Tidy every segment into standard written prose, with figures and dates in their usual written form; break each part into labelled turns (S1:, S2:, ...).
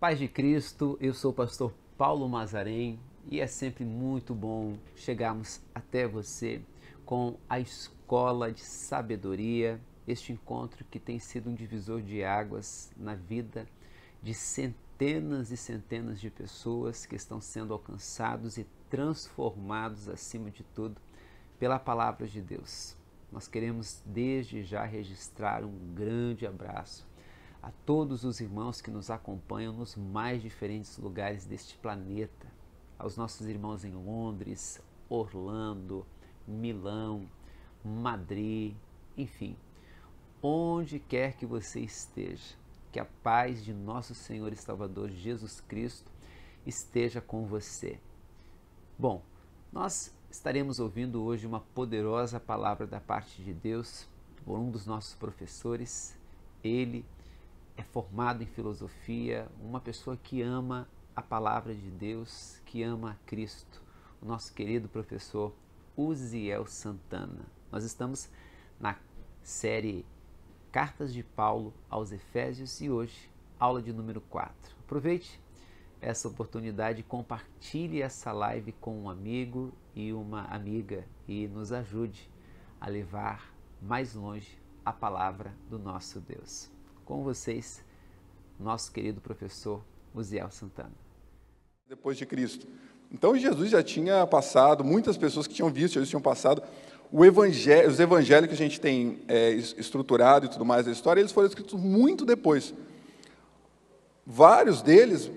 S1: Paz de Cristo, eu sou o pastor Paulo Mazarém e é sempre muito bom chegarmos até você com a Escola de Sabedoria, este encontro que tem sido um divisor de águas na vida de centenas e centenas de pessoas que estão sendo alcançados e transformados, acima de tudo, pela Palavra de Deus. Nós queremos desde já registrar um grande abraço a todos os irmãos que nos acompanham nos mais diferentes lugares deste planeta, aos nossos irmãos em Londres, Orlando, Milão, Madrid, enfim, onde quer que você esteja, que a paz de nosso Senhor e Salvador Jesus Cristo esteja com você. Bom, nós estaremos ouvindo hoje uma poderosa palavra da parte de Deus por um dos nossos professores. Ele é formado em filosofia, uma pessoa que ama a palavra de Deus, que ama a Cristo, o nosso querido professor Uziel Santana. Nós estamos na série Cartas de Paulo aos Efésios e hoje, aula de número 4. Aproveite essa oportunidade, compartilhe essa live com um amigo e uma amiga e nos ajude a levar mais longe a palavra do nosso Deus. Com vocês, nosso querido professor Uziel Santana.
S2: Depois de Cristo. Então Jesus já tinha passado, muitas pessoas que tinham visto, Jesus tinham passado, os evangelhos que a gente tem estruturado e tudo mais da história, eles foram escritos muito depois. Vários deles,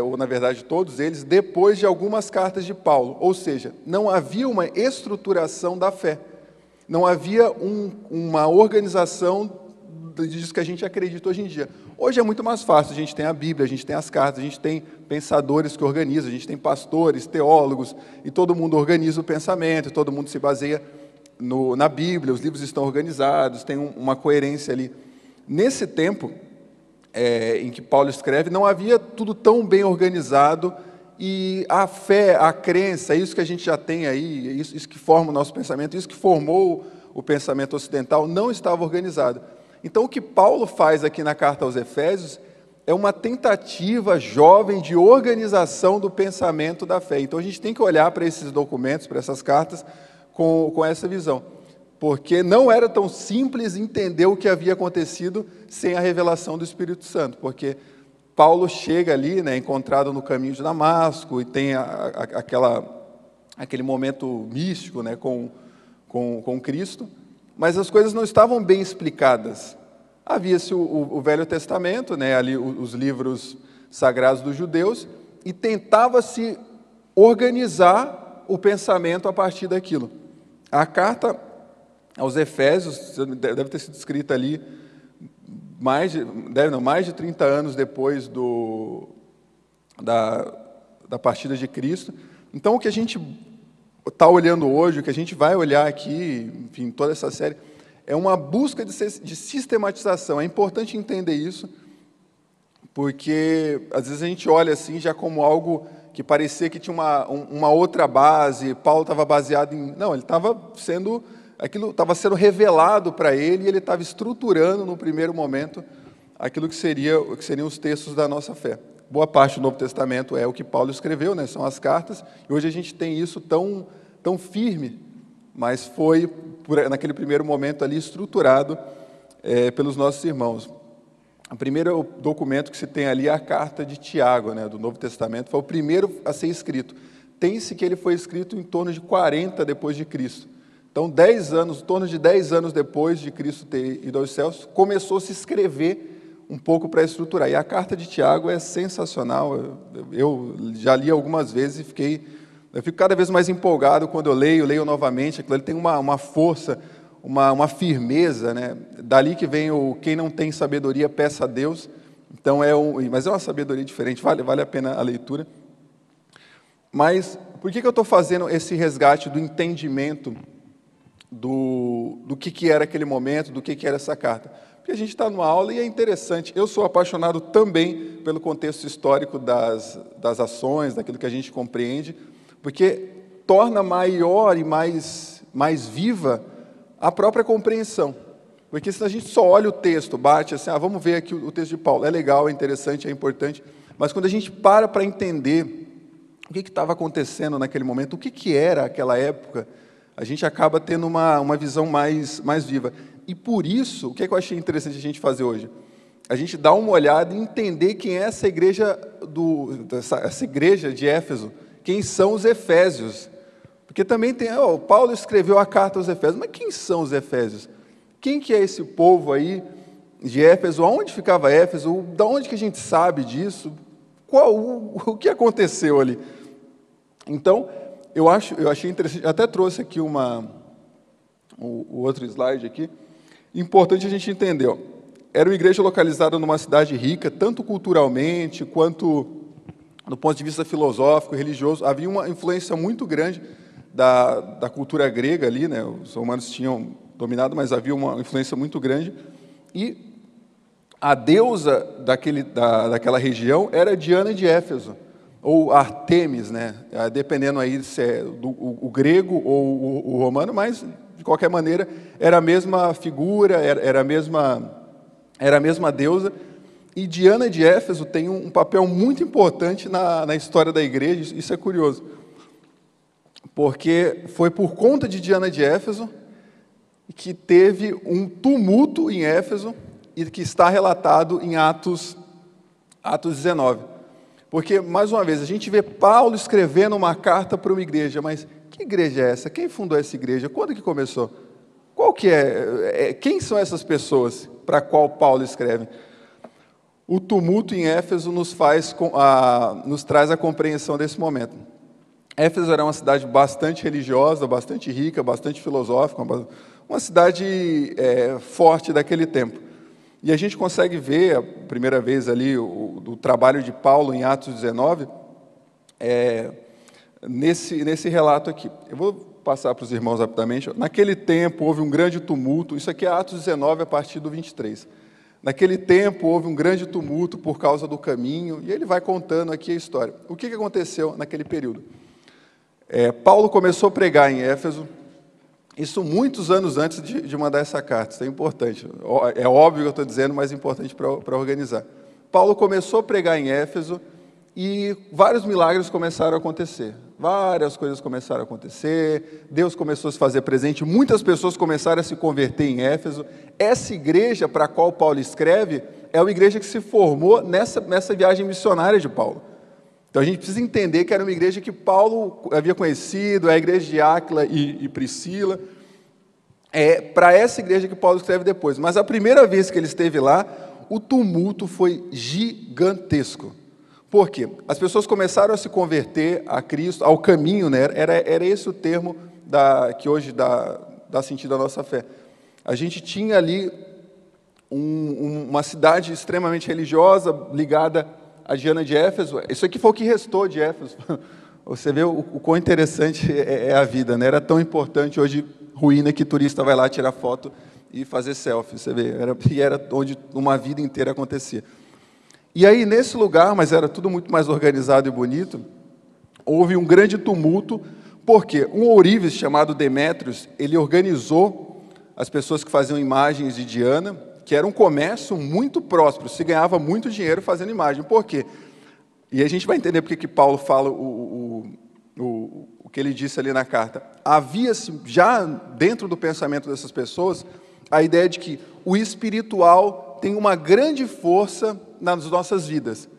S2: ou na verdade todos eles, depois de algumas cartas de Paulo. Ou seja, não havia uma estruturação da fé. Não havia uma organização disso que a gente acredita hoje em dia. Hoje é muito mais fácil, a gente tem a Bíblia, a gente tem as cartas, a gente tem pensadores que organizam, a gente tem pastores, teólogos, e todo mundo organiza o pensamento, todo mundo se baseia na Bíblia, os livros estão organizados, tem uma coerência ali. Nesse tempo em que Paulo escreve, não havia tudo tão bem organizado, e a fé, a crença, isso que a gente já tem aí, isso que forma o nosso pensamento, isso que formou o pensamento ocidental, não estava organizado. Então, o que Paulo faz aqui na carta aos Efésios é uma tentativa jovem de organização do pensamento da fé. Então, a gente tem que olhar para esses documentos, para essas cartas, com essa visão. Porque não era tão simples entender o que havia acontecido sem a revelação do Espírito Santo. Porque Paulo chega ali, encontrado no caminho de Damasco, e tem aquele momento místico, com Cristo. Mas as coisas não estavam bem explicadas. Havia-se o Velho Testamento, ali os livros sagrados dos judeus, e tentava-se organizar o pensamento a partir daquilo. A carta aos Efésios deve ter sido escrita ali mais de 30 anos depois da partida de Cristo. Então, o que a gente está olhando hoje, o que a gente vai olhar aqui, enfim, toda essa série, é uma busca de sistematização. É importante entender isso, porque às vezes a gente olha assim já como algo que parecia que tinha uma outra base. Paulo estava baseado em... Não, aquilo estava sendo revelado para ele, e ele estava estruturando no primeiro momento aquilo que seriam os textos da nossa fé. Boa parte do Novo Testamento é o que Paulo escreveu, são as cartas, e hoje a gente tem isso tão firme, mas foi, naquele primeiro momento ali, estruturado pelos nossos irmãos. O primeiro documento que se tem ali é a carta de Tiago, do Novo Testamento, foi o primeiro a ser escrito. Tem-se que ele foi escrito em torno de 40 depois de Cristo. Então, em torno de 10 anos depois de Cristo ter ido aos céus, começou a se escrever um pouco para estruturar. E a carta de Tiago é sensacional. Eu já li algumas vezes e eu fico cada vez mais empolgado quando eu leio novamente. Ele tem uma força, uma firmeza, Dali que vem o quem não tem sabedoria, peça a Deus. Então mas é uma sabedoria diferente, vale a pena a leitura. Mas por que eu estou fazendo esse resgate do entendimento do que era aquele momento, do que era essa carta? Porque a gente está numa aula e é interessante. Eu sou apaixonado também pelo contexto histórico das ações, daquilo que a gente compreende, porque torna maior e mais viva a própria compreensão. Porque se a gente só olha o texto, bate assim, vamos ver aqui o texto de Paulo, é legal, é interessante, é importante, mas quando a gente para entender o que estava acontecendo naquele momento, o que era aquela época, a gente acaba tendo uma visão mais viva. E por isso, o que eu achei interessante a gente fazer hoje? A gente dá uma olhada e entender quem é essa igreja de Éfeso, quem são os efésios. Porque também tem, Paulo escreveu a carta aos Efésios, mas quem são os Efésios? Quem que é esse povo aí de Éfeso? Onde ficava Éfeso? Da onde que a gente sabe disso? O que aconteceu ali? Então, eu achei interessante, até trouxe aqui o outro slide aqui, importante a gente entender, era uma igreja localizada numa cidade rica, tanto culturalmente, quanto do ponto de vista filosófico, religioso, havia uma influência muito grande da cultura grega ali, né? Os romanos tinham dominado, mas havia uma influência muito grande, e a deusa daquela região era Diana de Éfeso, ou Artemis, né? Dependendo aí se é o grego ou o romano, mas, de qualquer maneira, era a mesma figura, era a mesma deusa, e Diana de Éfeso tem um papel muito importante na história da igreja, isso é curioso, porque foi por conta de Diana de Éfeso que teve um tumulto em Éfeso, e que está relatado em Atos 19. Porque, mais uma vez, a gente vê Paulo escrevendo uma carta para uma igreja, mas que igreja é essa? Quem fundou essa igreja? Quando que começou? Qual que quem são essas pessoas para a qual Paulo escreve? O tumulto em Éfeso nos traz a compreensão desse momento. Éfeso era uma cidade bastante religiosa, bastante rica, bastante filosófica, uma cidade forte daquele tempo. E a gente consegue ver, a primeira vez ali, o trabalho de Paulo em Atos 19, nesse relato aqui. Eu vou passar para os irmãos rapidamente. Naquele tempo houve um grande tumulto, isso aqui é Atos 19, a partir do 23. Naquele tempo houve um grande tumulto por causa do caminho, e ele vai contando aqui a história. O que aconteceu naquele período? Paulo começou a pregar em Éfeso, isso muitos anos antes de mandar essa carta, isso é importante. É óbvio que eu estou dizendo, mas é importante para organizar. Paulo começou a pregar em Éfeso e vários milagres começaram a acontecer. Várias coisas começaram a acontecer, Deus começou a se fazer presente, muitas pessoas começaram a se converter em Éfeso. Essa igreja para a qual Paulo escreve é uma igreja que se formou nessa viagem missionária de Paulo. Então a gente precisa entender que era uma igreja que Paulo havia conhecido, a igreja de Áquila e Priscila. Para essa igreja que Paulo escreve depois. Mas a primeira vez que ele esteve lá, o tumulto foi gigantesco. Por quê? As pessoas começaram a se converter a Cristo, ao caminho, né? Era esse o termo que hoje dá sentido à nossa fé. A gente tinha ali uma cidade extremamente religiosa, ligada a Diana de Éfeso. Isso aqui foi o que restou de Éfeso. Você vê o quão interessante é a vida, né? Era tão importante, hoje ruína, que turista vai lá tirar foto e fazer selfie. Você vê, era onde uma vida inteira acontecia. E aí, nesse lugar, mas era tudo muito mais organizado e bonito, houve um grande tumulto, porque um ourives chamado Demétrios, ele organizou as pessoas que faziam imagens de Diana, que era um comércio muito próspero, se ganhava muito dinheiro fazendo imagem. Por quê? E a gente vai entender porque que Paulo fala o que ele disse ali na carta. Havia-se, já dentro do pensamento dessas pessoas, a ideia de que o espiritual tem uma grande força nas nossas vidas.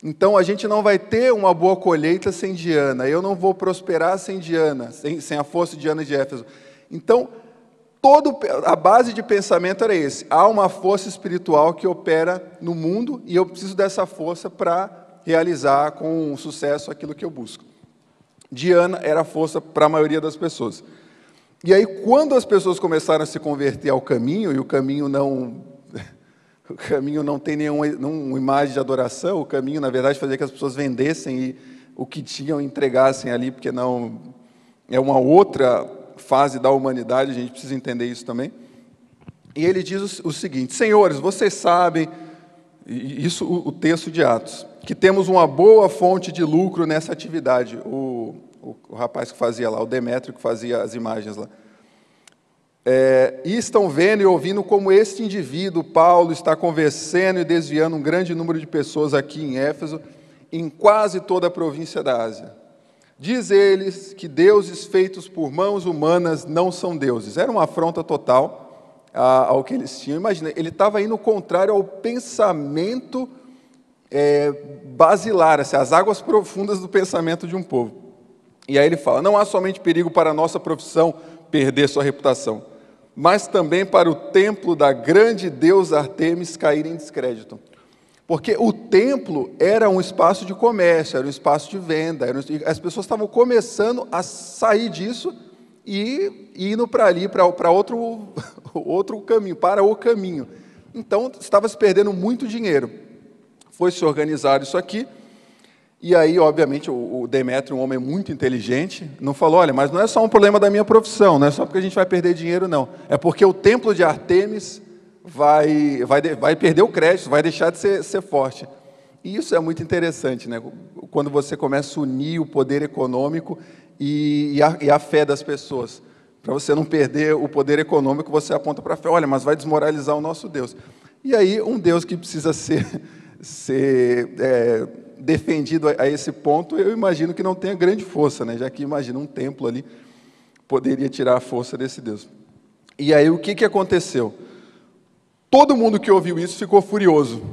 S2: Então, a gente não vai ter uma boa colheita sem Diana, eu não vou prosperar sem Diana, sem a força de Diana de Éfeso. Então, a base de pensamento era esse: há uma força espiritual que opera no mundo e eu preciso dessa força para realizar com sucesso aquilo que eu busco. Diana era a força para a maioria das pessoas. E aí, quando as pessoas começaram a se converter ao caminho, e o caminho não tem nenhuma imagem de adoração, o caminho, na verdade, fazia que as pessoas vendessem o que tinham e entregassem ali, porque não é uma outra fase da humanidade, a gente precisa entender isso também. E ele diz o seguinte: senhores, vocês sabem, isso o texto de Atos, que temos uma boa fonte de lucro nessa atividade. O rapaz que fazia lá, o Demétrio, que fazia as imagens lá. E estão vendo e ouvindo como este indivíduo, Paulo, está convencendo e desviando um grande número de pessoas aqui em Éfeso, em quase toda a província da Ásia. Diz eles que deuses feitos por mãos humanas não são deuses. Era uma afronta total ao que eles tinham. Imagina, ele estava indo contrário ao pensamento basilar, assim, as águas profundas do pensamento de um povo. E aí ele fala, não há somente perigo para a nossa profissão perder sua reputação, mas também para o templo da grande deusa Artemis cair em descrédito. Porque o templo era um espaço de comércio, era um espaço de venda, as pessoas estavam começando a sair disso e indo para ali, para outro caminho, para o caminho. Então, estava se perdendo muito dinheiro. Foi se organizar isso aqui, e aí, obviamente, o Demétrio, um homem muito inteligente, não falou, olha, mas não é só um problema da minha profissão, não é só porque a gente vai perder dinheiro, não. É porque o templo de Artemis vai perder o crédito, vai deixar de ser forte. E isso é muito interessante, né? Quando você começa a unir o poder econômico e a fé das pessoas. Para você não perder o poder econômico, você aponta para a fé, olha, mas vai desmoralizar o nosso Deus. E aí, um Deus que precisa ser defendido a esse ponto, eu imagino que não tenha grande força, né? Já que imagina um templo ali, poderia tirar a força desse Deus. E aí, o que aconteceu? Todo mundo que ouviu isso ficou furioso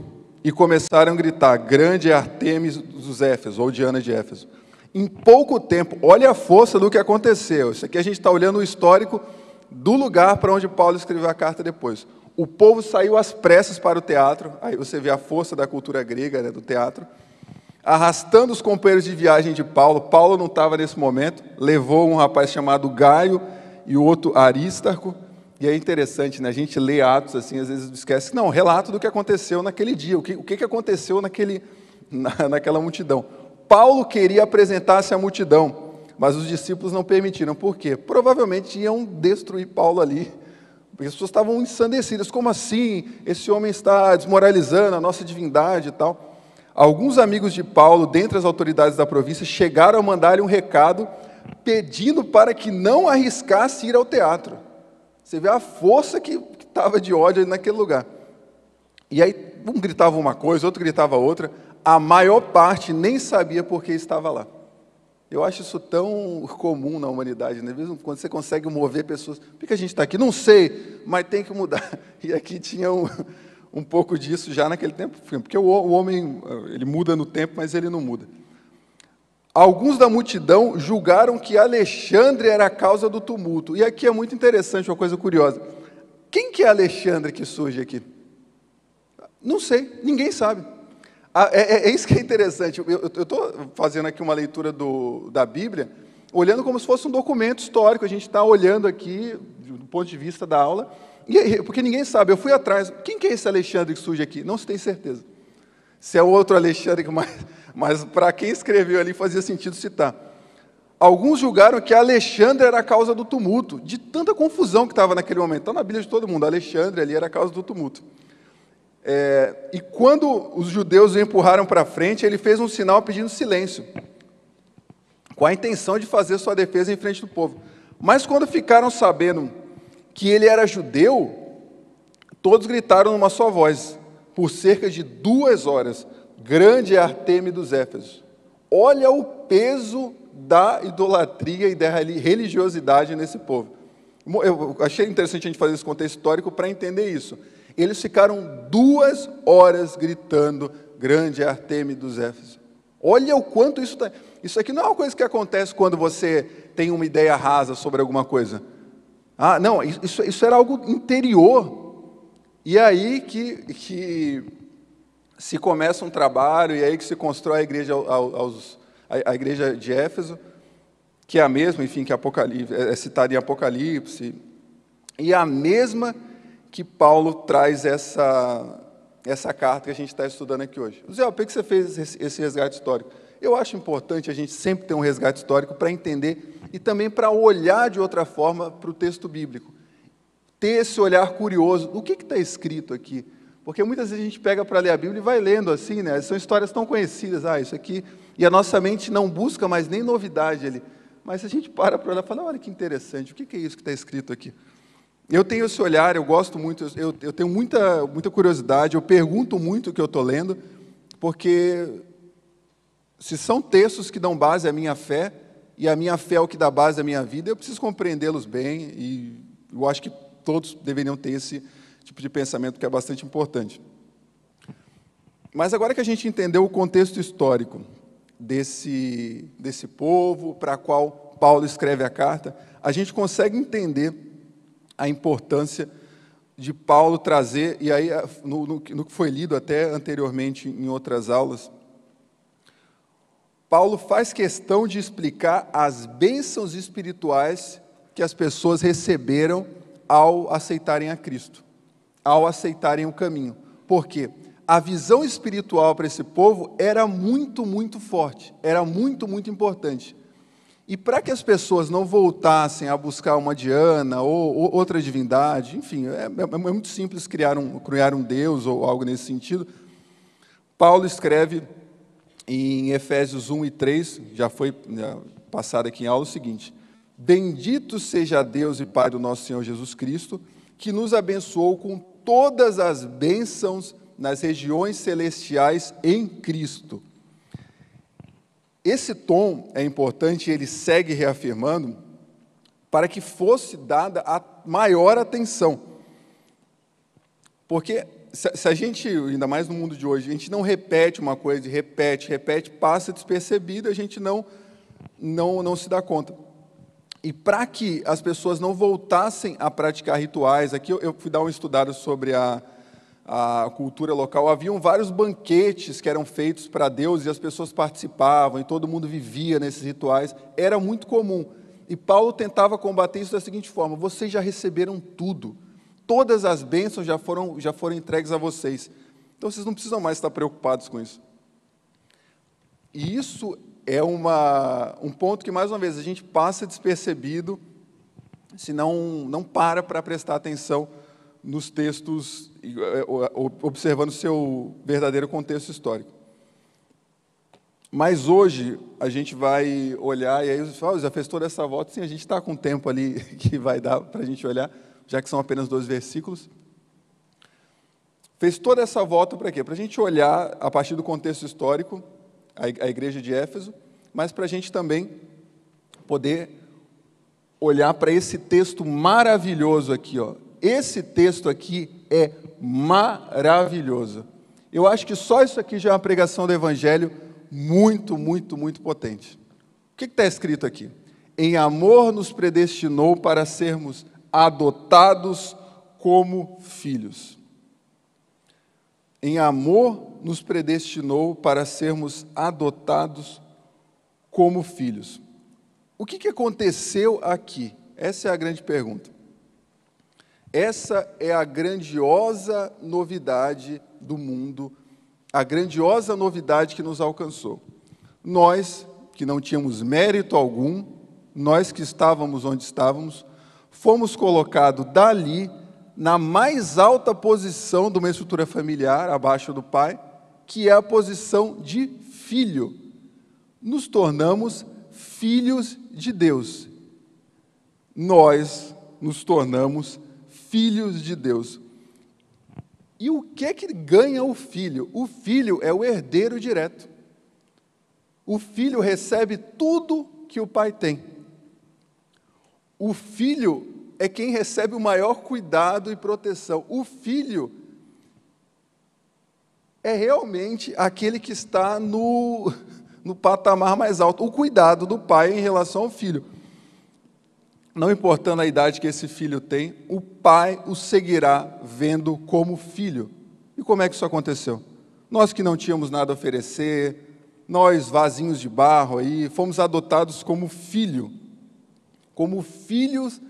S2: e começaram a gritar, grande é Artemis dos Éfesos, ou Diana de Éfeso. Em pouco tempo, olha a força do que aconteceu. Isso aqui a gente está olhando o histórico do lugar para onde Paulo escreveu a carta depois. O povo saiu às pressas para o teatro, aí você vê a força da cultura grega, né, do teatro, arrastando os companheiros de viagem de Paulo. Paulo não estava nesse momento, levou um rapaz chamado Gaio e o outro Aristarco. E é interessante, né? A gente lê Atos assim, às vezes esquece, não, relato do que aconteceu naquele dia, o que aconteceu naquela multidão. Paulo queria apresentar-se à multidão, mas os discípulos não permitiram. Por quê? Provavelmente iam destruir Paulo ali, porque as pessoas estavam ensandecidas. Como assim? Esse homem está desmoralizando a nossa divindade e tal. Alguns amigos de Paulo, dentre as autoridades da província, chegaram a mandar-lhe um recado pedindo para que não arriscasse ir ao teatro. Você vê a força que estava de ódio naquele lugar. E aí, um gritava uma coisa, outro gritava outra. A maior parte nem sabia por que estava lá. Eu acho isso tão comum na humanidade, né? Mesmo quando você consegue mover pessoas. Por que a gente está aqui? Não sei, mas tem que mudar. E aqui tinha um pouco disso já naquele tempo. Porque o homem, ele muda no tempo, mas ele não muda. Alguns da multidão julgaram que Alexandre era a causa do tumulto. E aqui é muito interessante, uma coisa curiosa. Quem que é Alexandre que surge aqui? Não sei, ninguém sabe. É isso que é interessante. Eu estou fazendo aqui uma leitura da Bíblia, olhando como se fosse um documento histórico. A gente está olhando aqui, do ponto de vista da aula, porque ninguém sabe. Eu fui atrás. Quem que é esse Alexandre que surge aqui? Não se tem certeza. Se é outro Alexandre, mas para quem escreveu ali fazia sentido citar. Alguns julgaram que Alexandre era a causa do tumulto, de tanta confusão que estava naquele momento. Está na Bíblia de todo mundo, Alexandre ali era a causa do tumulto. E quando os judeus o empurraram para frente, ele fez um sinal pedindo silêncio, com a intenção de fazer sua defesa em frente do povo. Mas quando ficaram sabendo que ele era judeu, todos gritaram numa só voz, por cerca de 2 horas, grande é Artemis dos Éfesos. Olha o peso da idolatria e da religiosidade nesse povo. Eu achei interessante a gente fazer esse contexto histórico para entender isso. Eles ficaram 2 horas gritando, grande é Artemis dos Éfesos. Olha o quanto isso está... Isso aqui não é uma coisa que acontece quando você tem uma ideia rasa sobre alguma coisa. Não, isso era algo interior. E é aí que se começa um trabalho, e é aí que se constrói a igreja, a igreja de Éfeso, que é a mesma, enfim, que Apocalipse, é citada em Apocalipse, e a mesma que Paulo traz essa carta que a gente está estudando aqui hoje. Zé, por que você fez esse resgate histórico? Eu acho importante a gente sempre ter um resgate histórico para entender e também para olhar de outra forma para o texto bíblico. Ter esse olhar curioso. O que está escrito aqui? Porque muitas vezes a gente pega para ler a Bíblia e vai lendo assim, né? São histórias tão conhecidas, isso aqui... E a nossa mente não busca mais nem novidade ali. Mas se a gente para olhar e fala, olha que interessante, o que é isso que está escrito aqui? Eu tenho esse olhar, eu gosto muito, eu tenho muita curiosidade, eu pergunto muito o que eu estou lendo, porque se são textos que dão base à minha fé, e a minha fé é o que dá base à minha vida, eu preciso compreendê-los bem, e eu acho que todos deveriam ter esse tipo de pensamento, que é bastante importante. Mas agora que a gente entendeu o contexto histórico desse povo para qual Paulo escreve a carta, a gente consegue entender a importância de Paulo trazer, e aí no que foi lido até anteriormente em outras aulas, Paulo faz questão de explicar as bênçãos espirituais que as pessoas receberam ao aceitarem a Cristo, ao aceitarem o caminho. Por quê? A visão espiritual para esse povo era muito, muito forte, era muito, muito importante. E para que as pessoas não voltassem a buscar uma Diana ou outra divindade, enfim, é muito simples criar um Deus ou algo nesse sentido, Paulo escreve em Efésios 1 e 3, já foi passado aqui em aula, o seguinte: bendito seja Deus e Pai do nosso Senhor Jesus Cristo, que nos abençoou com todas as bênçãos nas regiões celestiais em Cristo. Esse tom é importante, ele segue reafirmando, para que fosse dada a maior atenção. Porque se a gente, ainda mais no mundo de hoje, a gente não repete uma coisa, repete, passa despercebido, a gente não se dá conta. E para que as pessoas não voltassem a praticar rituais, aqui eu fui dar uma estudada sobre a cultura local, haviam vários banquetes que eram feitos para Deus e as pessoas participavam e todo mundo vivia nesses rituais, era muito comum. E Paulo tentava combater isso da seguinte forma: vocês já receberam tudo, todas as bênçãos já foram entregues a vocês, então vocês não precisam mais estar preocupados com isso. E isso é um ponto que, mais uma vez, a gente passa despercebido se não para prestar atenção nos textos, observando o seu verdadeiro contexto histórico. Mas hoje a gente vai olhar, e aí você fala: já fez toda essa volta? Sim, a gente está com tempo ali que vai dar para a gente olhar, já que são apenas 2 versículos. Fez toda essa volta para quê? Para a gente olhar, a partir do contexto histórico, a igreja de Éfeso, mas para a gente também poder olhar para esse texto maravilhoso aqui, ó. Esse texto aqui é maravilhoso. Eu acho que só isso aqui já é uma pregação do Evangelho muito, muito, muito potente. O que está escrito aqui? Em amor nos predestinou para sermos adotados como filhos. Em amor nos predestinou para sermos adotados como filhos. O que aconteceu aqui? Essa é a grande pergunta. Essa é a grandiosa novidade do mundo, a grandiosa novidade que nos alcançou. Nós, que não tínhamos mérito algum, nós que estávamos onde estávamos, fomos colocados dali, na mais alta posição de uma estrutura familiar, abaixo do pai, que é a posição de filho. Nos tornamos filhos de Deus. Nós nos tornamos filhos de Deus. E o que ganha o filho? O filho é o herdeiro direto. O filho recebe tudo que o pai tem. O filho é quem recebe o maior cuidado e proteção. O filho é realmente aquele que está no patamar mais alto. O cuidado do pai em relação ao filho. Não importando a idade que esse filho tem, o pai o seguirá vendo como filho. E como é que isso aconteceu? Nós que não tínhamos nada a oferecer, nós vasinhos de barro aí, fomos adotados como filho, como filhos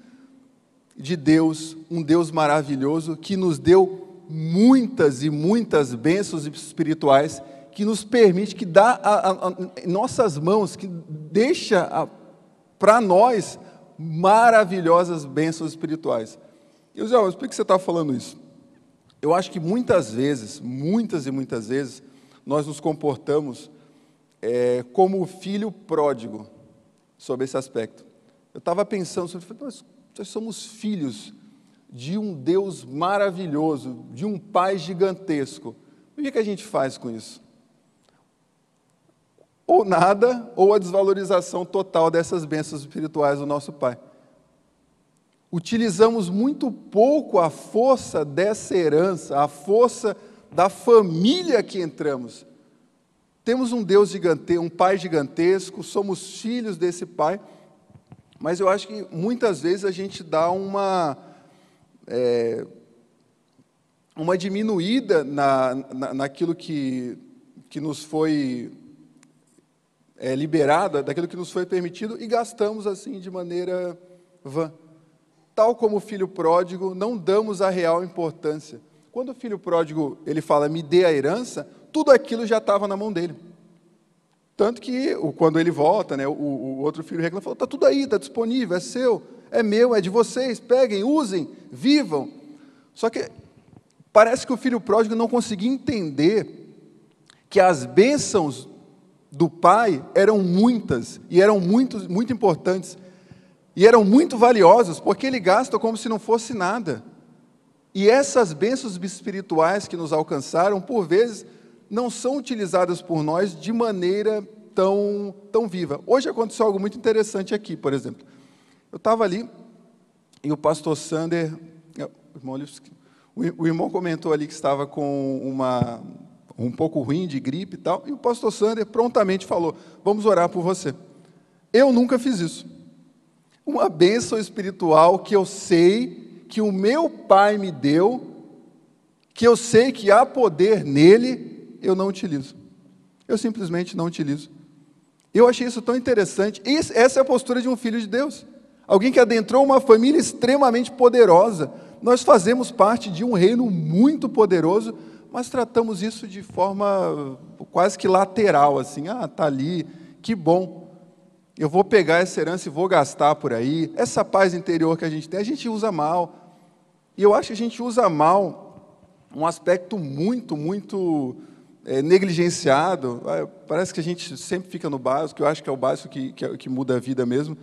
S2: de Deus, um Deus maravilhoso que nos deu muitas e muitas bênçãos espirituais, que nos permite, que dá em nossas mãos, que deixa para nós maravilhosas bênçãos espirituais. E eu disse: por que você está falando isso? Eu acho que muitas e muitas vezes, nós nos comportamos como o filho pródigo, sobre esse aspecto. Eu estava pensando, nós somos filhos de um Deus maravilhoso, de um Pai gigantesco. O que a gente faz com isso? Ou nada, ou a desvalorização total dessas bênçãos espirituais do nosso Pai. Utilizamos muito pouco a força dessa herança, a força da família que entramos. Temos um Deus gigantesco, um Pai gigantesco, somos filhos desse Pai, mas eu acho que muitas vezes a gente dá uma diminuída naquilo que nos foi liberado, daquilo que nos foi permitido, e gastamos assim de maneira vã. Tal como o filho pródigo, não damos a real importância. Quando o filho pródigo ele fala, me dê a herança, tudo aquilo já estava na mão dele. Tanto que, quando ele volta, né, o outro filho reclama, fala, está tudo aí, está disponível, é seu, é meu, é de vocês, peguem, usem, vivam. Só que parece que o filho pródigo não conseguia entender que as bênçãos do pai eram muitas, e eram muito importantes, e eram muito valiosas, porque ele gasta como se não fosse nada. E essas bênçãos espirituais que nos alcançaram, por vezes, não são utilizadas por nós de maneira tão viva. Hoje aconteceu algo muito interessante aqui, por exemplo. Eu estava ali, e o pastor Sander, o irmão comentou ali que estava com um pouco ruim de gripe e tal, e o pastor Sander prontamente falou, vamos orar por você. Eu nunca fiz isso. Uma bênção espiritual que eu sei que o meu pai me deu, que eu sei que há poder nele, eu não utilizo. Eu simplesmente não utilizo. Eu achei isso tão interessante. Essa é a postura de um filho de Deus. Alguém que adentrou uma família extremamente poderosa. Nós fazemos parte de um reino muito poderoso, mas tratamos isso de forma quase que lateral, assim, está ali, que bom. Eu vou pegar essa herança e vou gastar por aí. Essa paz interior que a gente usa mal. E eu acho que a gente usa mal um aspecto muito negligenciado. Parece que a gente sempre fica no básico, eu acho que é o básico que muda a vida mesmo.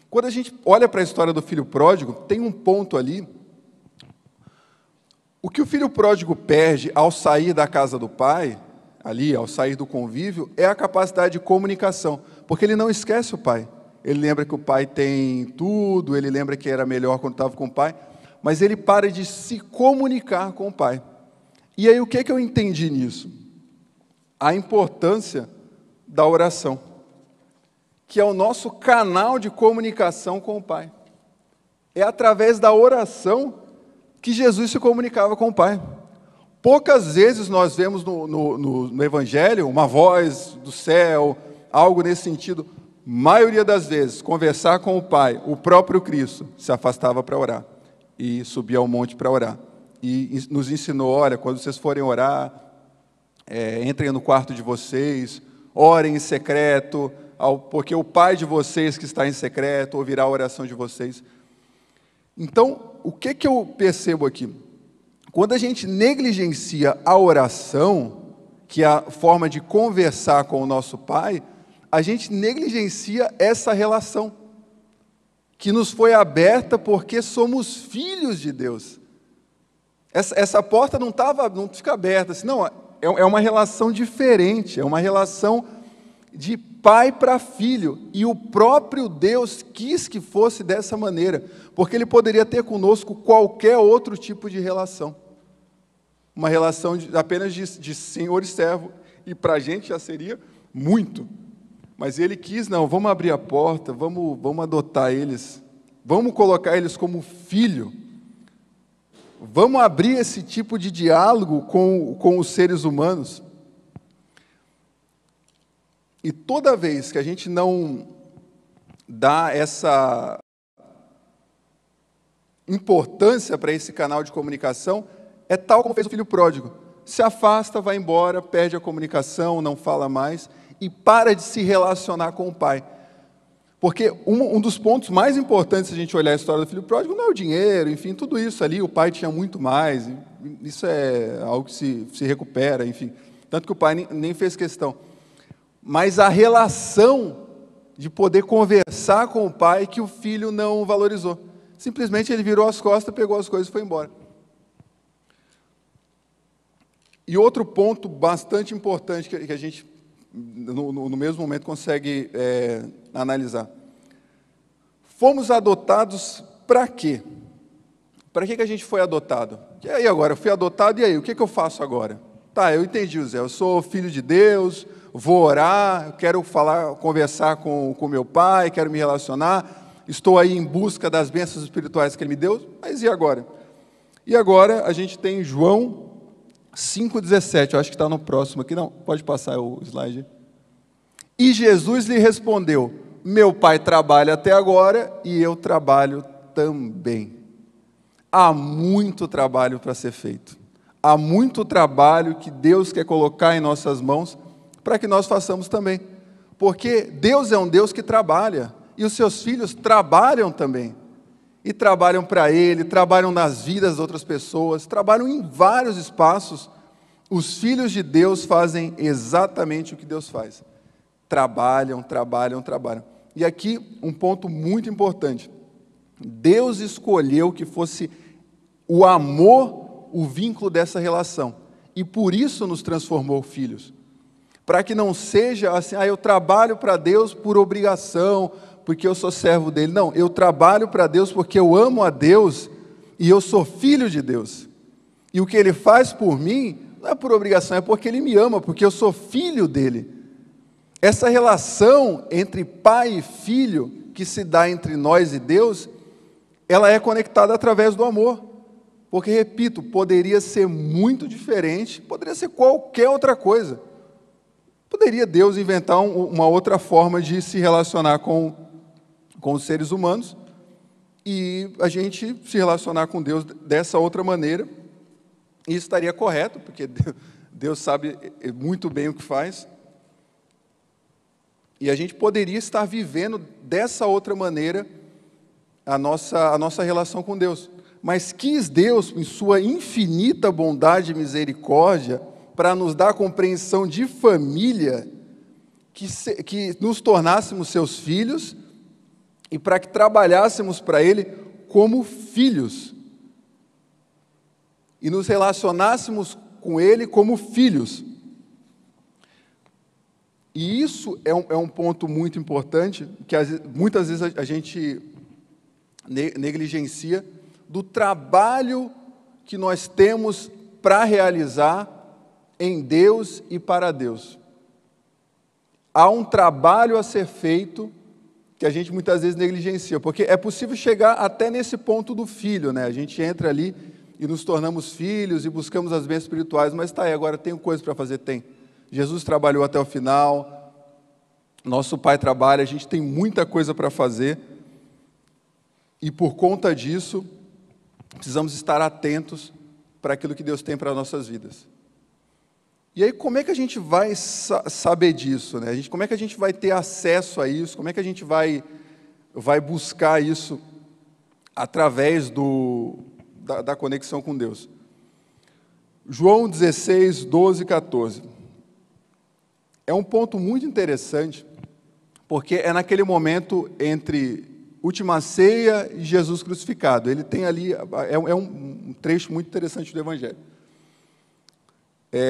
S2: Quando a gente olha para a história do filho pródigo, tem um ponto ali. O que o filho pródigo perde ao sair da casa do pai, ali, ao sair do convívio, é a capacidade de comunicação, porque ele não esquece o pai. Ele lembra que o pai tem tudo, ele lembra que era melhor quando estava com o pai, mas ele para de se comunicar com o pai. E aí, o que eu entendi nisso? A importância da oração, que é o nosso canal de comunicação com o pai. É através da oração que Jesus se comunicava com o pai. Poucas vezes nós vemos no Evangelho uma voz do céu, algo nesse sentido. Maioria das vezes, conversar com o pai, o próprio Cristo se afastava para orar e subia ao monte para orar. E nos ensinou, olha, quando vocês forem orar, entrem no quarto de vocês, orem em secreto, porque o Pai de vocês que está em secreto ouvirá a oração de vocês. Então, o que eu percebo aqui? Quando a gente negligencia a oração, que é a forma de conversar com o nosso Pai, a gente negligencia essa relação, que nos foi aberta porque somos filhos de Deus. Essa porta não fica aberta, assim, não, é uma relação diferente, é uma relação de pai para filho, e o próprio Deus quis que fosse dessa maneira, porque Ele poderia ter conosco qualquer outro tipo de relação, uma relação apenas de senhor e servo, e para a gente já seria muito, mas Ele quis, não, vamos abrir a porta, vamos adotar eles, vamos colocar eles como filho, vamos abrir esse tipo de diálogo com os seres humanos. E toda vez que a gente não dá essa importância para esse canal de comunicação, é tal como fez o filho pródigo. Se afasta, vai embora, perde a comunicação, não fala mais e para de se relacionar com o pai. Porque um dos pontos mais importantes, se a gente olhar a história do filho pródigo, não é o dinheiro, enfim, tudo isso ali, o pai tinha muito mais, isso é algo que se recupera, enfim. Tanto que o pai nem fez questão. Mas a relação de poder conversar com o pai que o filho não valorizou. Simplesmente ele virou as costas, pegou as coisas e foi embora. E outro ponto bastante importante que a gente, no mesmo momento, consegue analisar. Fomos adotados para quê? Para que a gente foi adotado? E aí agora, eu fui adotado, e aí, o que eu faço agora? Tá, eu entendi, Zé, eu sou filho de Deus, vou orar, eu quero conversar com meu pai, quero me relacionar, estou aí em busca das bênçãos espirituais que ele me deu, mas e agora? E agora a gente tem João 5,17, eu acho que está no próximo aqui, não, pode passar o slide. E Jesus lhe respondeu, meu pai trabalha até agora e eu trabalho também. Há muito trabalho para ser feito. Há muito trabalho que Deus quer colocar em nossas mãos para que nós façamos também. Porque Deus é um Deus que trabalha e os seus filhos trabalham também. E trabalham para Ele, trabalham nas vidas das outras pessoas, trabalham em vários espaços. Os filhos de Deus fazem exatamente o que Deus faz. Trabalham, trabalham, trabalham. E aqui um ponto muito importante. Deus escolheu que fosse o amor, o vínculo dessa relação. E por isso nos transformou filhos. Para que não seja assim, eu trabalho para Deus por obrigação, porque eu sou servo dele. Não, eu trabalho para Deus porque eu amo a Deus e eu sou filho de Deus. E o que ele faz por mim não é por obrigação, é porque ele me ama, porque eu sou filho dele. Essa relação entre pai e filho que se dá entre nós e Deus, ela é conectada através do amor. Porque, repito, poderia ser muito diferente, poderia ser qualquer outra coisa. Poderia Deus inventar uma outra forma de se relacionar com os seres humanos e a gente se relacionar com Deus dessa outra maneira, e isso estaria correto, porque Deus sabe muito bem o que faz. E a gente poderia estar vivendo dessa outra maneira a nossa relação com Deus. Mas quis Deus, em sua infinita bondade e misericórdia, para nos dar compreensão de família, que nos tornássemos seus filhos e para que trabalhássemos para Ele como filhos. E nos relacionássemos com Ele como filhos. E isso é um ponto muito importante, que muitas vezes a gente negligencia, do trabalho que nós temos para realizar em Deus e para Deus. Há um trabalho a ser feito que a gente muitas vezes negligencia, porque é possível chegar até nesse ponto do filho, né? A gente entra ali e nos tornamos filhos e buscamos as bênçãos espirituais, mas tá aí, agora tenho coisa para fazer? Tem. Jesus trabalhou até o final, nosso Pai trabalha, a gente tem muita coisa para fazer, e por conta disso, precisamos estar atentos para aquilo que Deus tem para as nossas vidas. E aí, como é que a gente vai saber disso, né? Como é que a gente vai ter acesso a isso? Como é que a gente vai buscar isso através da conexão com Deus? João 16, 12 e 14. É um ponto muito interessante, porque é naquele momento entre última ceia e Jesus crucificado. Ele tem ali, é um trecho muito interessante do Evangelho.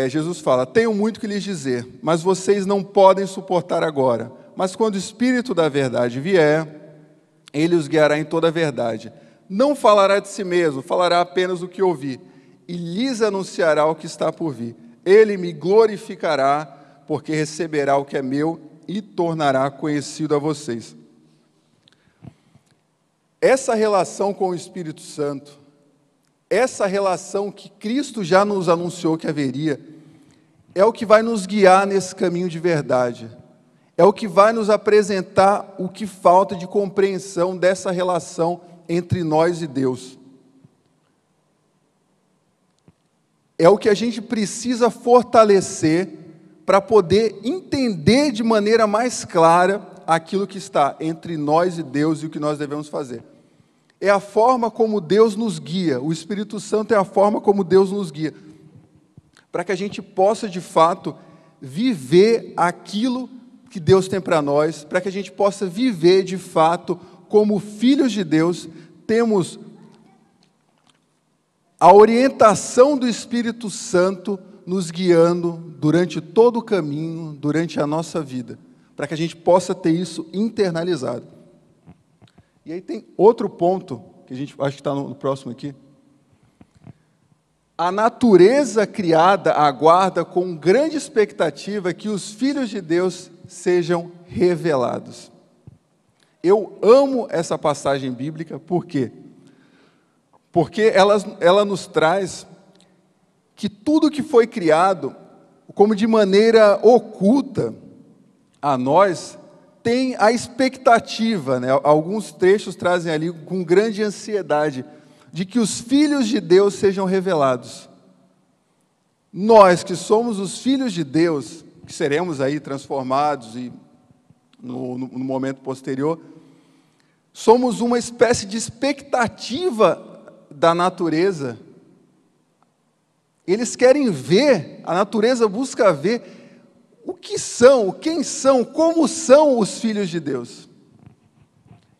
S2: Jesus fala, tenho muito que lhes dizer, mas vocês não podem suportar agora. Mas quando o Espírito da verdade vier, ele os guiará em toda a verdade. Não falará de si mesmo, falará apenas o que ouvir, e lhes anunciará o que está por vir. Ele me glorificará, porque receberá o que é meu e tornará conhecido a vocês. Essa relação com o Espírito Santo, essa relação que Cristo já nos anunciou que haveria, é o que vai nos guiar nesse caminho de verdade. É o que vai nos apresentar o que falta de compreensão dessa relação entre nós e Deus. É o que a gente precisa fortalecer para poder entender de maneira mais clara aquilo que está entre nós e Deus e o que nós devemos fazer. É a forma como Deus nos guia, o Espírito Santo é a forma como Deus nos guia, para que a gente possa, de fato, viver aquilo que Deus tem para nós, para que a gente possa viver, de fato, como filhos de Deus, temos a orientação do Espírito Santo nos guiando durante todo o caminho, durante a nossa vida, para que a gente possa ter isso internalizado. E aí tem outro ponto, que a gente acho que está no próximo aqui. A natureza criada aguarda com grande expectativa que os filhos de Deus sejam revelados. Eu amo essa passagem bíblica, por quê? Porque ela nos traz que tudo que foi criado, como de maneira oculta a nós, tem a expectativa, né? Alguns trechos trazem ali com grande ansiedade, de que os filhos de Deus sejam revelados. Nós que somos os filhos de Deus, que seremos aí transformados e no momento posterior, somos uma espécie de expectativa da natureza. Eles querem ver, a natureza busca ver o que são, quem são, como são os filhos de Deus.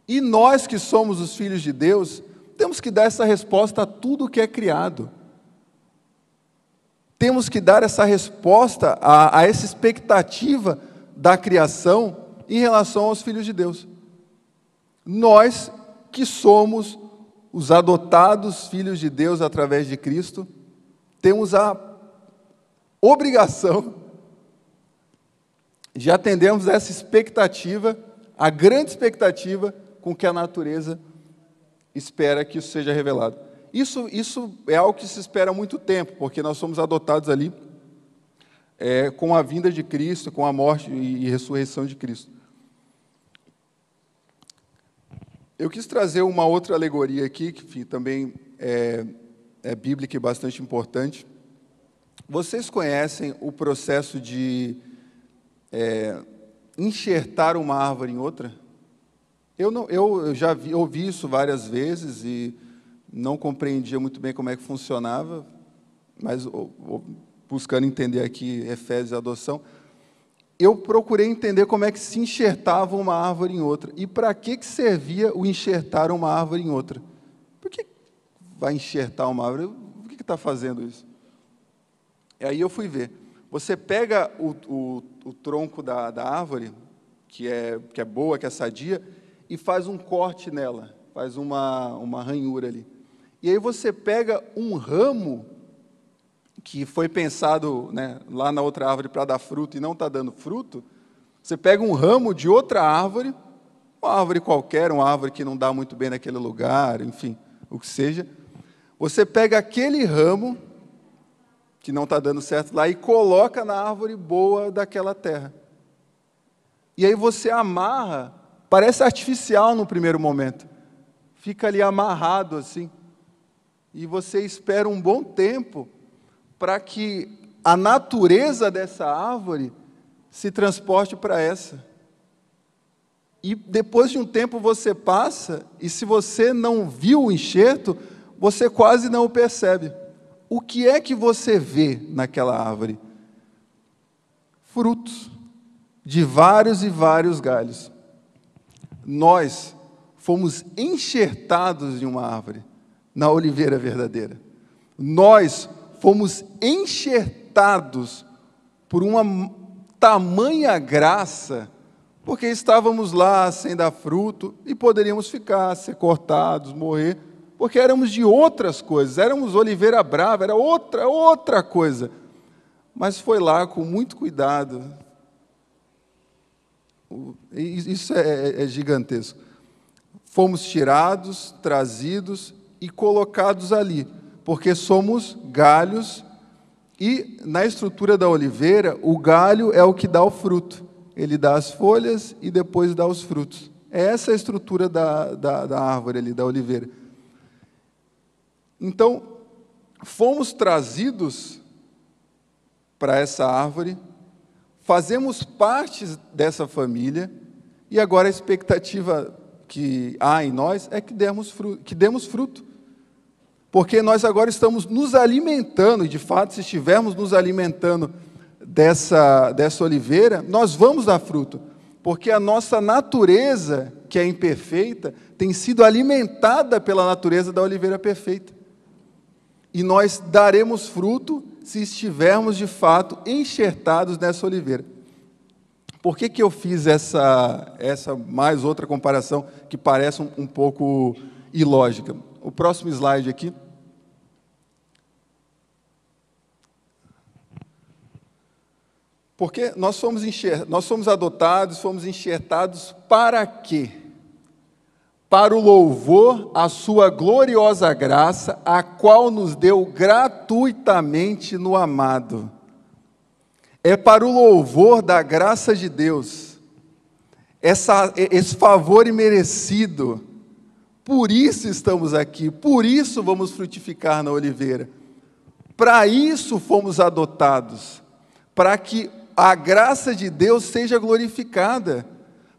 S2: E nós que somos os filhos de Deus, temos que dar essa resposta a tudo que é criado. Temos que dar essa resposta a essa expectativa da criação em relação aos filhos de Deus. Nós que somos os adotados filhos de Deus através de Cristo, temos a obrigação de atendermos essa expectativa, a grande expectativa com que a natureza espera que isso seja revelado. Isso é algo que se espera há muito tempo, porque nós somos adotados ali com a vinda de Cristo, com a morte e ressurreição de Cristo. Eu quis trazer uma outra alegoria aqui, que enfim, também é bíblica e bastante importante. Vocês conhecem o processo de enxertar uma árvore em outra? Eu já ouvi isso várias vezes e não compreendia muito bem como é que funcionava, mas buscando entender aqui Efésios e adoção, eu procurei entender como é que se enxertava uma árvore em outra. E para que servia o enxertar uma árvore em outra? Por que vai enxertar uma árvore? Por que está fazendo isso? E aí eu fui ver. Você pega o tronco da árvore, que é boa, que é sadia, e faz um corte nela, faz uma ranhura ali. E aí você pega um ramo que foi pensado, né, lá na outra árvore para dar fruto e não está dando fruto, você pega um ramo de outra árvore, uma árvore qualquer, uma árvore que não dá muito bem naquele lugar, enfim, o que seja, você pega aquele ramo que não está dando certo lá e coloca na árvore boa daquela terra. E aí você amarra, parece artificial no primeiro momento, fica ali amarrado assim, e você espera um bom tempo para que a natureza dessa árvore se transporte para essa. E depois de um tempo você passa, e se você não viu o enxerto, você quase não o percebe. O que é que você vê naquela árvore? Frutos de vários e vários galhos. Nós fomos enxertados em uma árvore, na oliveira verdadeira. Nós fomos enxertados por uma tamanha graça, porque estávamos lá sem dar fruto e poderíamos ficar, ser cortados, morrer, porque éramos de outras coisas, éramos oliveira brava, era outra coisa. Mas foi lá com muito cuidado. Isso é gigantesco. Fomos tirados, trazidos e colocados ali, porque somos galhos, e na estrutura da oliveira, o galho é o que dá o fruto. Ele dá as folhas e depois dá os frutos. É essa a estrutura da árvore ali, da oliveira. Então, fomos trazidos para essa árvore, fazemos parte dessa família, e agora a expectativa que há em nós é que demos fruto. Porque nós agora estamos nos alimentando, e de fato, se estivermos nos alimentando dessa oliveira, nós vamos dar fruto. porque a nossa natureza, que é imperfeita, tem sido alimentada pela natureza da oliveira perfeita. E nós daremos fruto se estivermos, de fato, enxertados nessa oliveira. Por que eu fiz essa mais outra comparação que parece um pouco ilógica? O próximo slide aqui. Porque nós fomos adotados, fomos enxertados para quê? Para o louvor à sua gloriosa graça, a qual nos deu gratuitamente no amado. É para o louvor da graça de Deus, esse favor imerecido. Por isso estamos aqui, por isso vamos frutificar na oliveira. Para isso fomos adotados, para que a graça de Deus seja glorificada,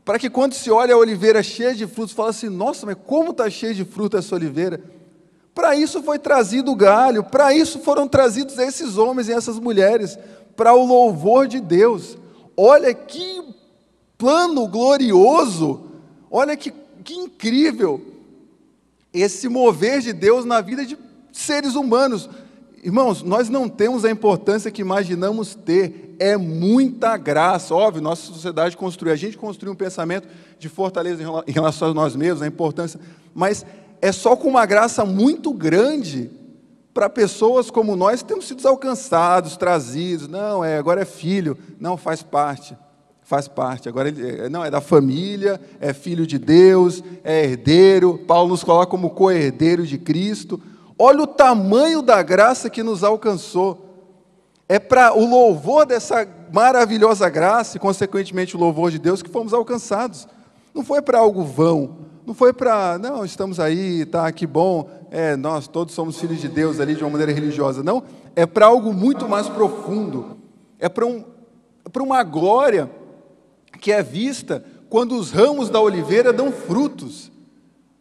S2: para que quando se olha a oliveira cheia de frutos, fala assim, nossa, mas como está cheia de fruto essa oliveira? Para isso foi trazido o galho, para isso foram trazidos esses homens e essas mulheres, para o louvor de Deus. Olha que plano glorioso, olha que incrível, esse mover de Deus na vida de seres humanos. Irmãos, nós não temos a importância que imaginamos ter, é muita graça. Óbvio, nossa sociedade construiu, a gente construiu um pensamento de fortaleza em relação a nós mesmos, a importância, mas é só com uma graça muito grande para pessoas como nós que temos sido alcançados, trazidos. Não, agora é filho, não, faz parte, agora não, é da família, é filho de Deus, é herdeiro, Paulo nos coloca como co-herdeiro de Cristo. Olha o tamanho da graça que nos alcançou. É para o louvor dessa maravilhosa graça e, consequentemente, o louvor de Deus que fomos alcançados. Não foi para algo vão, não foi para, não, estamos aí, tá, que bom, nós todos somos filhos de Deus ali de uma maneira religiosa. Não, é para algo muito mais profundo. É para uma glória que é vista quando os ramos da oliveira dão frutos.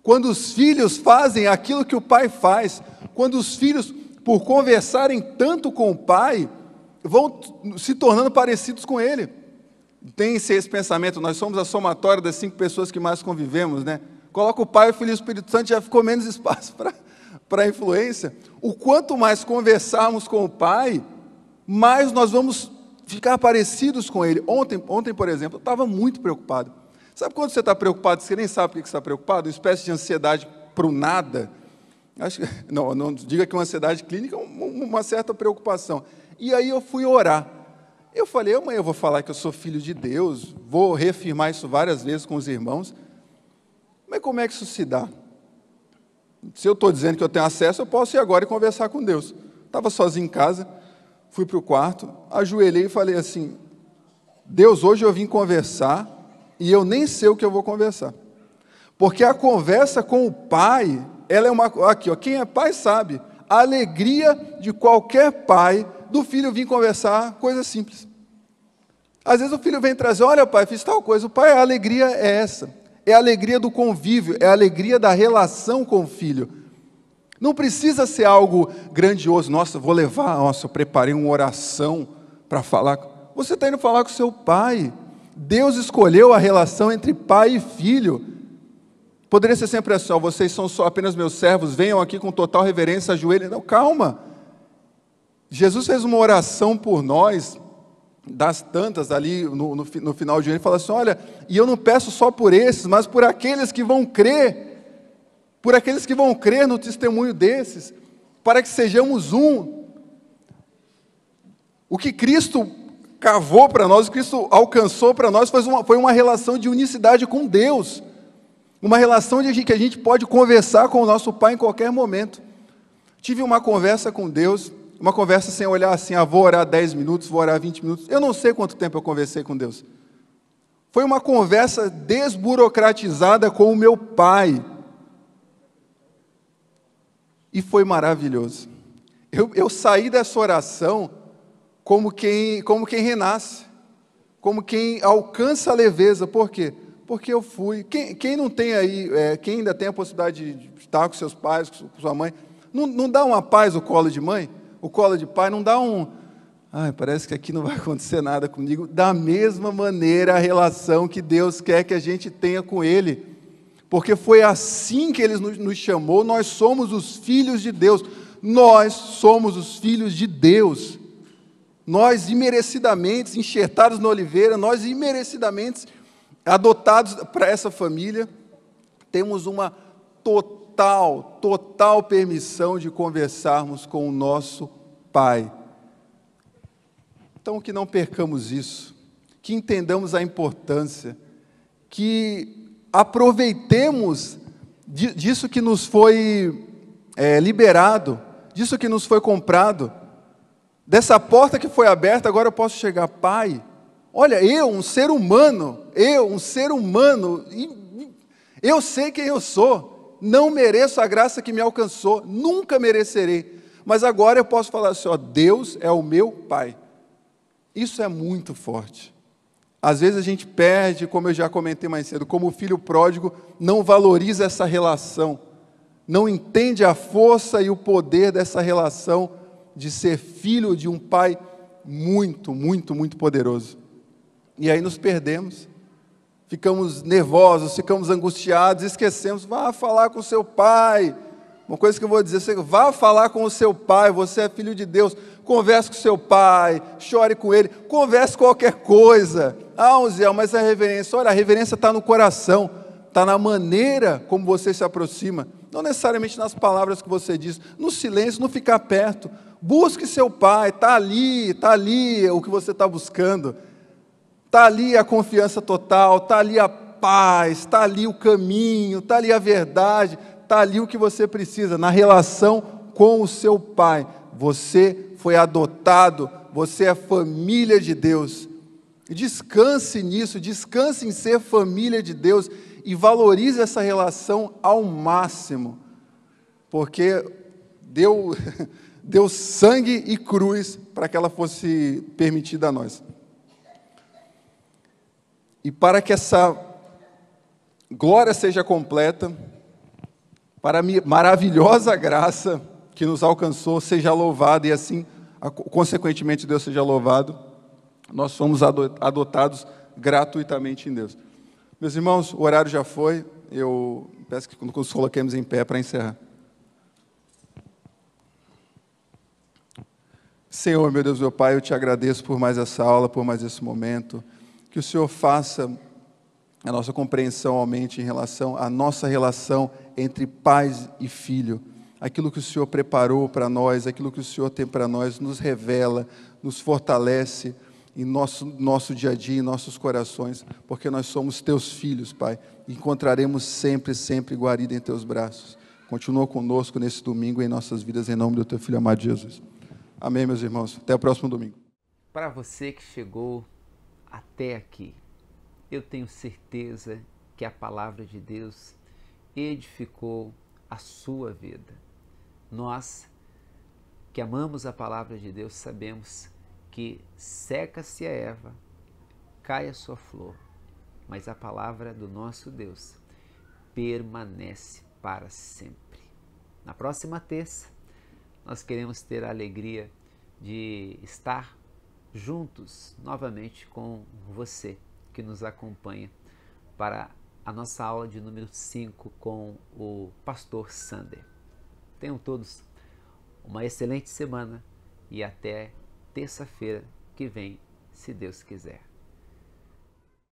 S2: Quando os filhos fazem aquilo que o pai faz, quando os filhos, por conversarem tanto com o pai, vão se tornando parecidos com ele. Tem esse pensamento, nós somos a somatória das 5 pessoas que mais convivemos, né? Coloca o pai, o filho e o Espírito Santo, já ficou menos espaço para a influência. O quanto mais conversarmos com o pai, mais nós vamos ficar parecidos com ele. Ontem, por exemplo, eu estava muito preocupado. Sabe quando você está preocupado, você nem sabe por que você está preocupado? Uma espécie de ansiedade para o nada. Não diga que uma ansiedade clínica é uma certa preocupação. E aí eu fui orar. Eu falei, amanhã eu vou falar que eu sou filho de Deus, vou reafirmar isso várias vezes com os irmãos. Mas como é que isso se dá? Se eu estou dizendo que eu tenho acesso, eu posso ir agora e conversar com Deus. Estava sozinho em casa, fui para o quarto, ajoelhei e falei assim, Deus, hoje eu vim conversar, e eu nem sei o que eu vou conversar. Porque a conversa com o pai, ela é aqui, ó, quem é pai sabe, a alegria de qualquer pai do filho vir conversar, coisa simples. Às vezes o filho vem trazer, olha pai, fiz tal coisa, o pai, a alegria é essa, é a alegria do convívio, é a alegria da relação com o filho. Não precisa ser algo grandioso, nossa, vou levar, eu preparei uma oração para falar, você está indo falar com seu pai. Deus escolheu a relação entre pai e filho. Poderia ser sempre assim, vocês são só apenas meus servos, venham aqui com total reverência, ajoelhem. Não, calma. Jesus fez uma oração por nós, das tantas ali no final de ano, ele fala assim, olha, e eu não peço só por esses, mas por aqueles que vão crer no testemunho desses, para que sejamos um. O que Cristo cavou para nós, o que Cristo alcançou para nós, foi uma relação de unicidade com Deus, uma relação de que a gente pode conversar com o nosso Pai em qualquer momento. Tive uma conversa com Deus, uma conversa sem olhar assim, vou orar 10 minutos, vou orar 20 minutos, eu não sei quanto tempo eu conversei com Deus. Foi uma conversa desburocratizada com o meu Pai, e foi maravilhoso. Eu saí dessa oração como quem renasce, como quem alcança a leveza. Por quê? Porque eu fui. Quem não tem aí, quem ainda tem a possibilidade de estar com seus pais, com sua mãe, não dá uma paz o colo de mãe? O colo de pai não dá Ai, parece que aqui não vai acontecer nada comigo. Da mesma maneira, a relação que Deus quer que a gente tenha com Ele. Porque foi assim que Ele nos chamou, nós somos os filhos de Deus. Nós somos os filhos de Deus. Nós, imerecidamente enxertados na oliveira, nós, imerecidamente adotados para essa família, temos uma total permissão de conversarmos com o nosso Pai. Então, que não percamos isso, que entendamos a importância, que aproveitemos disso que nos foi liberado, disso que nos foi comprado, dessa porta que foi aberta. Agora eu posso chegar, Pai, olha, eu, um ser humano, eu sei quem eu sou, não mereço a graça que me alcançou, nunca merecerei, mas agora eu posso falar assim, ó, Deus é o meu Pai. Isso é muito forte. Às vezes a gente perde, como eu já comentei mais cedo, como o filho pródigo não valoriza essa relação, não entende a força e o poder dessa relação de ser filho de um Pai muito poderoso. E aí nos perdemos, ficamos nervosos, ficamos angustiados, esquecemos, vá falar com o seu pai. Uma coisa que eu vou dizer, vá falar com o seu pai, você é filho de Deus, converse com o seu pai, chore com ele, converse qualquer coisa. Zé, mas a reverência, olha, a reverência está no coração, está na maneira como você se aproxima, não necessariamente nas palavras que você diz, no silêncio, não ficar perto. Busque seu pai, está ali o que você está buscando, está ali a confiança total, está ali a paz, está ali o caminho, está ali a verdade, está ali o que você precisa, na relação com o seu Pai. Você foi adotado, você é família de Deus. Descanse nisso, descanse em ser família de Deus e valorize essa relação ao máximo, porque deu sangue e cruz para que ela fosse permitida a nós. E para que essa glória seja completa, para a maravilhosa graça que nos alcançou seja louvada, e assim, consequentemente, Deus seja louvado, nós somos adotados gratuitamente em Deus. Meus irmãos, o horário já foi, eu peço que nos coloquemos em pé para encerrar. Senhor, meu Deus, meu Pai, eu te agradeço por mais essa aula, por mais esse momento, que o Senhor faça a nossa compreensão aumente em relação à nossa relação entre pai e filho. Aquilo que o Senhor preparou para nós, aquilo que o Senhor tem para nós, nos revela, nos fortalece em nosso dia a dia, em nossos corações, porque nós somos teus filhos, Pai, e encontraremos sempre guarida em teus braços. Continua conosco nesse domingo em nossas vidas, em nome do teu Filho amado Jesus. Amém, meus irmãos. Até o próximo domingo.
S1: Para você que chegou até aqui, eu tenho certeza que a palavra de Deus edificou a sua vida. Nós que amamos a palavra de Deus sabemos que seca-se a erva, cai a sua flor, mas a palavra do nosso Deus permanece para sempre. Na próxima terça, nós queremos ter a alegria de estar juntos novamente com você que nos acompanha para a nossa aula de número 5 com o pastor Sander. Tenham todos uma excelente semana e até terça-feira que vem, se Deus quiser.